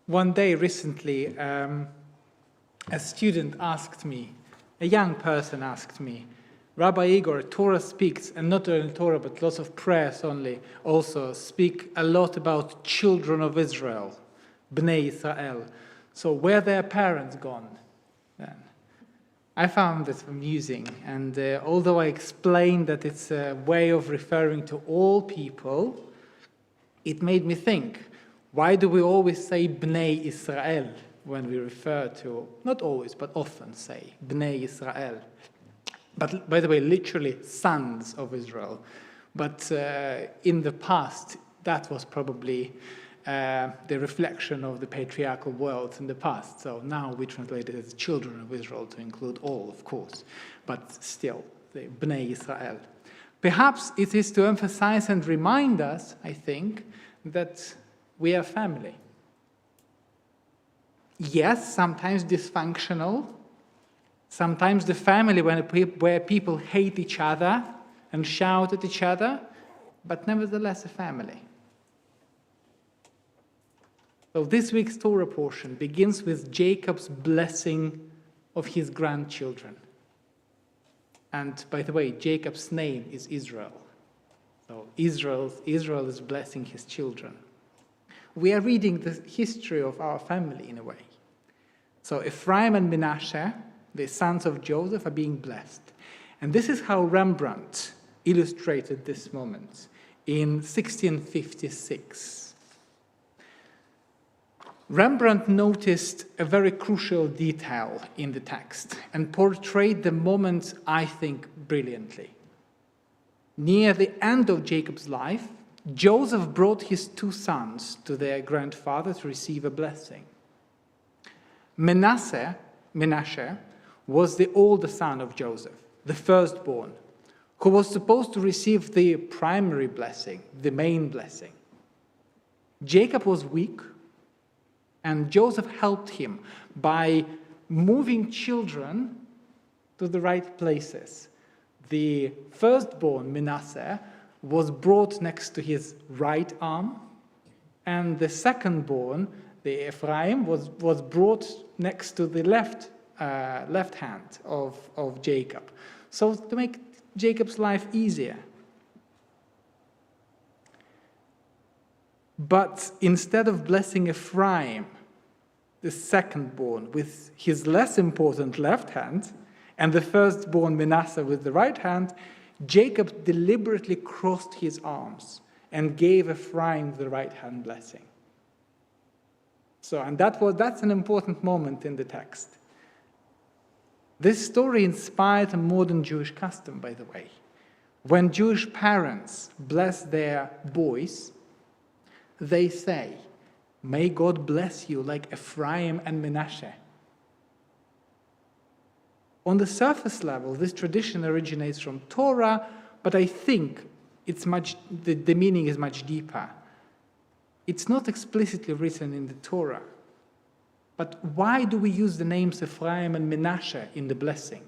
One day recently, a student asked me, a young person asked me, Rabbi Igor, Torah speaks, and not only Torah, but lots of prayers only, also speak a lot about children of Israel, Bnei Israel. So where are their parents gone then? I found this amusing, and although I explained that it's a way of referring to all people, it made me think, why do we always say Bnei Israel when we refer to, not always, but often say Bnei Israel? But by the way, literally sons of Israel. But in the past, that was probably the reflection of the patriarchal world in the past. So now we translate it as children of Israel to include all, of course, but still, the Bnei Israel. Perhaps it is to emphasize and remind us, I think, that we are family. Yes, sometimes dysfunctional. Sometimes the family where people hate each other and shout at each other, but nevertheless a family. So this week's Torah portion begins with Jacob's blessing of his grandchildren. And by the way, Jacob's name is Israel. So Israel is blessing his children. We are reading the history of our family in a way. So Ephraim and Menashe, the sons of Joseph, are being blessed. And this is how Rembrandt illustrated this moment in 1656. Rembrandt noticed a very crucial detail in the text and portrayed the moment, I think, brilliantly. Near the end of Jacob's life, Joseph brought his two sons to their grandfather to receive a blessing. Menashe was the older son of Joseph, the firstborn, who was supposed to receive the primary blessing, the main blessing. Jacob was weak, and Joseph helped him by moving children to the right places. The firstborn, Manasseh, was brought next to his right arm, and the secondborn, the Ephraim, was brought next to the left hand of Jacob. So to make Jacob's life easier. But instead of blessing Ephraim, the secondborn, with his less important left hand, and the firstborn Manasseh with the right hand, Jacob deliberately crossed his arms and gave Ephraim the right hand blessing. And that's an important moment in the text. This story inspired a modern Jewish custom, by the way. When Jewish parents bless their boys, they say, "May God bless you like Ephraim and Menashe." On the surface level, this tradition originates from Torah, but I think the meaning is much deeper. It's not explicitly written in the Torah. But why do we use the names Ephraim and Menashe in the blessing?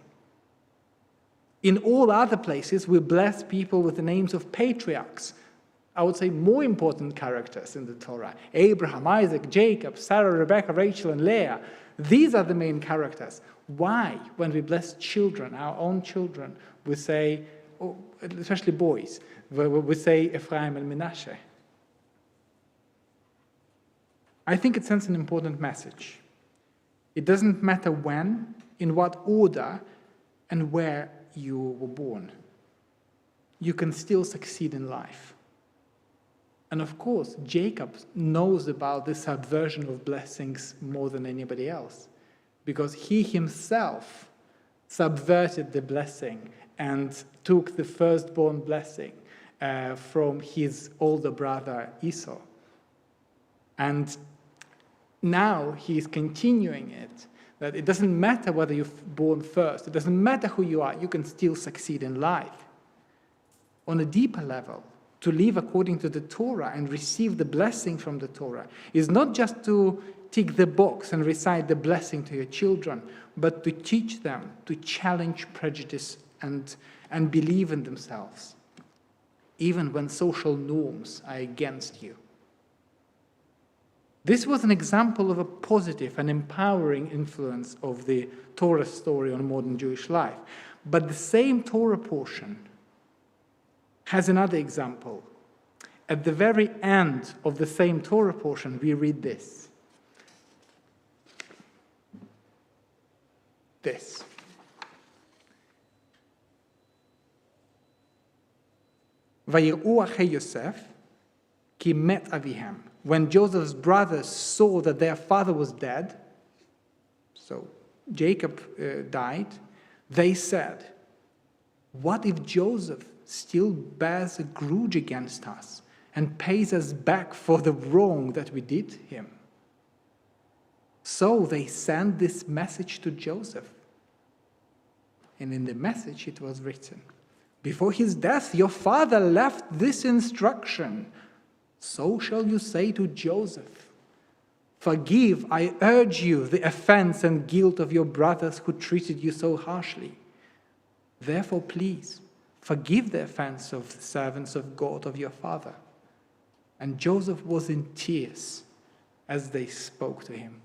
In all other places, we bless people with the names of patriarchs. I would say more important characters in the Torah. Abraham, Isaac, Jacob, Sarah, Rebecca, Rachel, and Leah. These are the main characters. Why, when we bless children, our own children, we say, especially boys, we say Ephraim and Menashe? I think it sends an important message. It doesn't matter when, in what order, and where you were born. You can still succeed in life. And of course, Jacob knows about the subversion of blessings more than anybody else, because he himself subverted the blessing and took the firstborn blessing from his older brother Esau. And now he's continuing it, that it doesn't matter whether you're born first, it doesn't matter who you are, you can still succeed in life. On a deeper level, to live according to the Torah and receive the blessing from the Torah is not just to tick the box and recite the blessing to your children, but to teach them to challenge prejudice and believe in themselves, even when social norms are against you. This was an example of a positive and empowering influence of the Torah story on modern Jewish life. But the same Torah portion has another example. At the very end of the same Torah portion, we read this. This. Vayir'u achei Yosef ki met avihem. When Joseph's brothers saw that their father was dead, so Jacob died, they said, "What if Joseph still bears a grudge against us and pays us back for the wrong that we did him?" So they sent this message to Joseph. And in the message it was written, "Before his death your father left this instruction. So shall you say to Joseph, 'Forgive, I urge you, the offense and guilt of your brothers who treated you so harshly. Therefore, please, forgive the offense of the servants of God of your father.'" And Joseph was in tears as they spoke to him.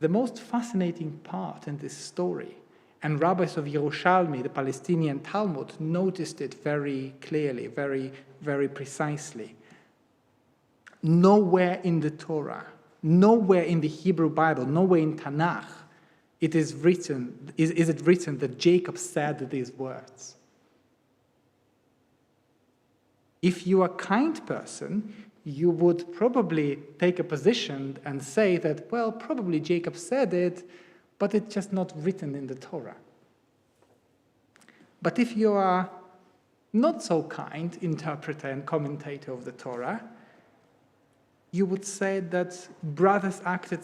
The most fascinating part in this story, and rabbis of Yerushalmi, the Palestinian Talmud, noticed it very clearly, very, very precisely. Nowhere in the Torah, nowhere in the Hebrew Bible, nowhere in Tanakh, is it written that Jacob said these words. If you are a kind person, you would probably take a position and say that, well, probably Jacob said it, but it's just not written in the Torah. But if you are not so kind interpreter and commentator of the Torah, you would say that brothers acted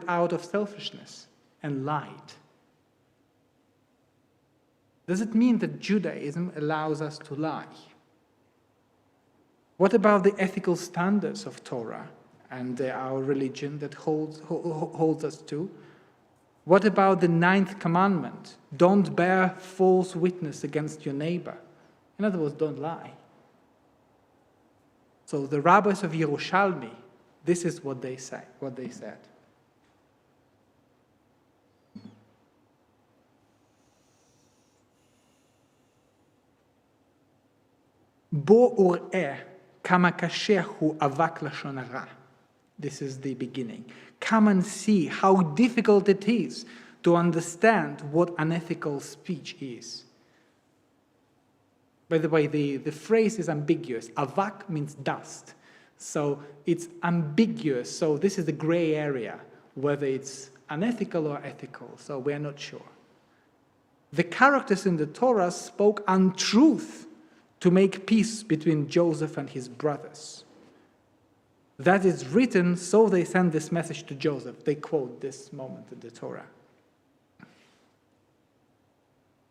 out of selfishness and lied. Does it mean that Judaism allows us to lie? What about the ethical standards of Torah and our religion that holds us to? What about the 9th commandment? Don't bear false witness against your neighbor. In other words, don't lie. So the rabbis of Yerushalmi, this is what they said. Bo ur'eh kama kasher hu avak lashon hara. This is the beginning. Come and see how difficult it is to understand what unethical speech is. By the way, the phrase is ambiguous. Avak means dust. So it's ambiguous. So this is the gray area, whether it's unethical or ethical. So we're not sure. The characters in the Torah spoke untruth to make peace between Joseph and his brothers. That is written, so they send this message to Joseph. They quote this moment in the Torah.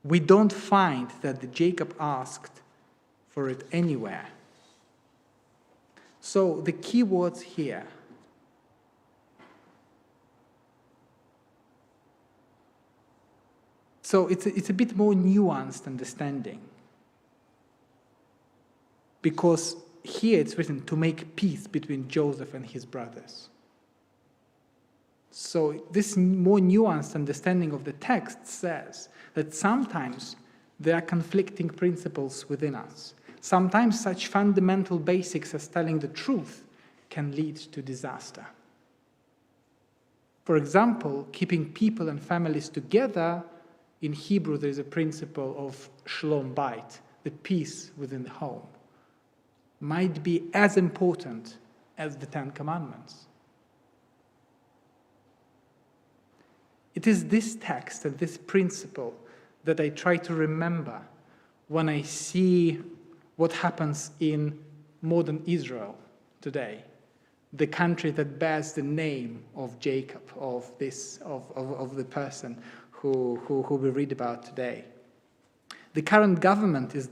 We don't find that Jacob asked for it anywhere. So the key words here. So it's a bit more nuanced understanding. Because here it's written to make peace between Joseph and his brothers. So this more nuanced understanding of the text says that sometimes there are conflicting principles within us. Sometimes such fundamental basics as telling the truth can lead to disaster. For example, keeping people and families together, in Hebrew there is a principle of shalom bayit, the peace within the home, might be as important as the 10 Commandments. It is this text and this principle that I try to remember when I see what happens in modern Israel today, the country that bears the name of Jacob, of the person who we read about today. The current government is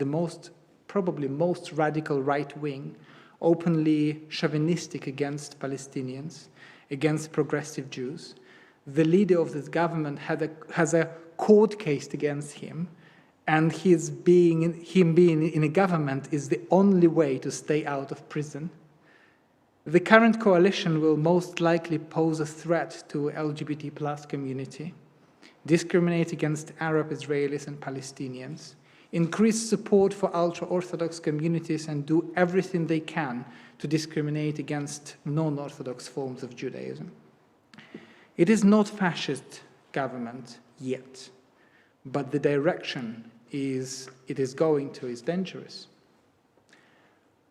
probably most radical right-wing, openly chauvinistic against Palestinians, against progressive Jews. The leader of this government has a court case against him, and him being in a government is the only way to stay out of prison. The current coalition will most likely pose a threat to LGBT plus community, discriminate against Arab Israelis and Palestinians, increase support for ultra-Orthodox communities, and do everything they can to discriminate against non-Orthodox forms of Judaism. It is not fascist government yet, but the direction it is going to is dangerous.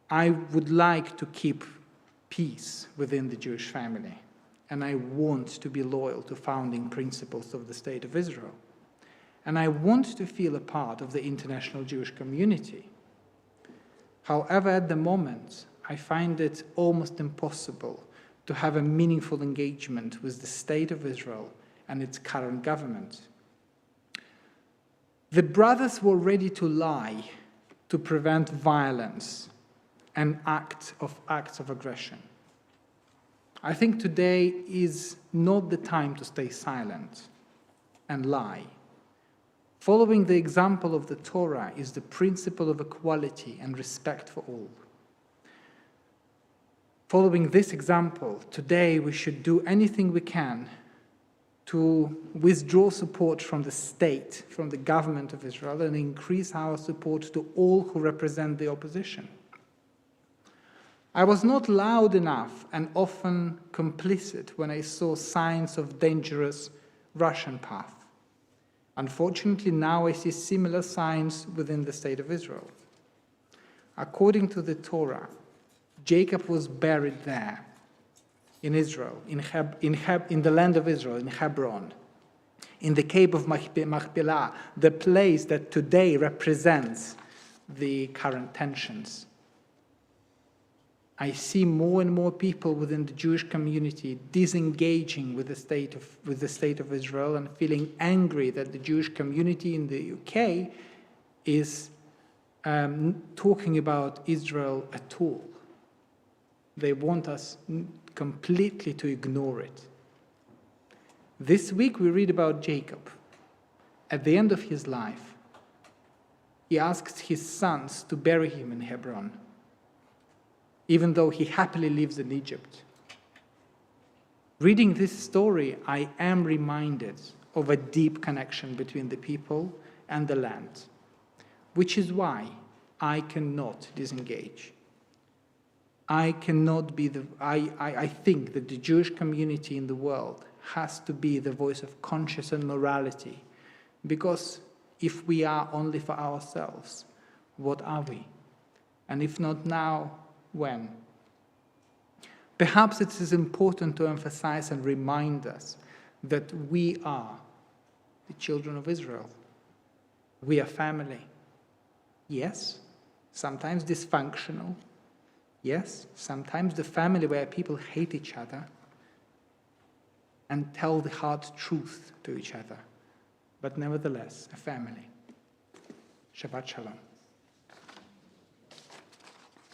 I would like to keep peace within the Jewish family, and I want to be loyal to founding principles of the State of Israel. And I want to feel a part of the international Jewish community. However, at the moment, I find it almost impossible to have a meaningful engagement with the State of Israel and its current government. The brothers were ready to lie to prevent violence and acts of aggression. I think today is not the time to stay silent and lie. Following the example of the Torah is the principle of equality and respect for all. Following this example, today we should do anything we can to withdraw support from the state, from the government of Israel, and increase our support to all who represent the opposition. I was not loud enough and often complicit when I saw signs of dangerous Russian path. Unfortunately, now I see similar signs within the State of Israel. According to the Torah, Jacob was buried there, in Israel, in the land of Israel, in Hebron, in the cave of Machpelah, the place that today represents the current tensions. I see more and more people within the Jewish community disengaging with the state of Israel and feeling angry that the Jewish community in the UK is talking about Israel at all. They want us completely to ignore it. This week we read about Jacob. At the end of his life, he asked his sons to bury him in Hebron, even though he happily lives in Egypt. Reading this story, I am reminded of a deep connection between the people and the land, which is why I cannot disengage. I think that the Jewish community in the world has to be the voice of conscience and morality, because if we are only for ourselves, what are we? And if not now, when? Perhaps it is important to emphasize and remind us that we are the children of Israel. We are family. Yes, sometimes dysfunctional. Yes, sometimes the family where people hate each other and tell the hard truth to each other, but nevertheless, a family. Shabbat Shalom.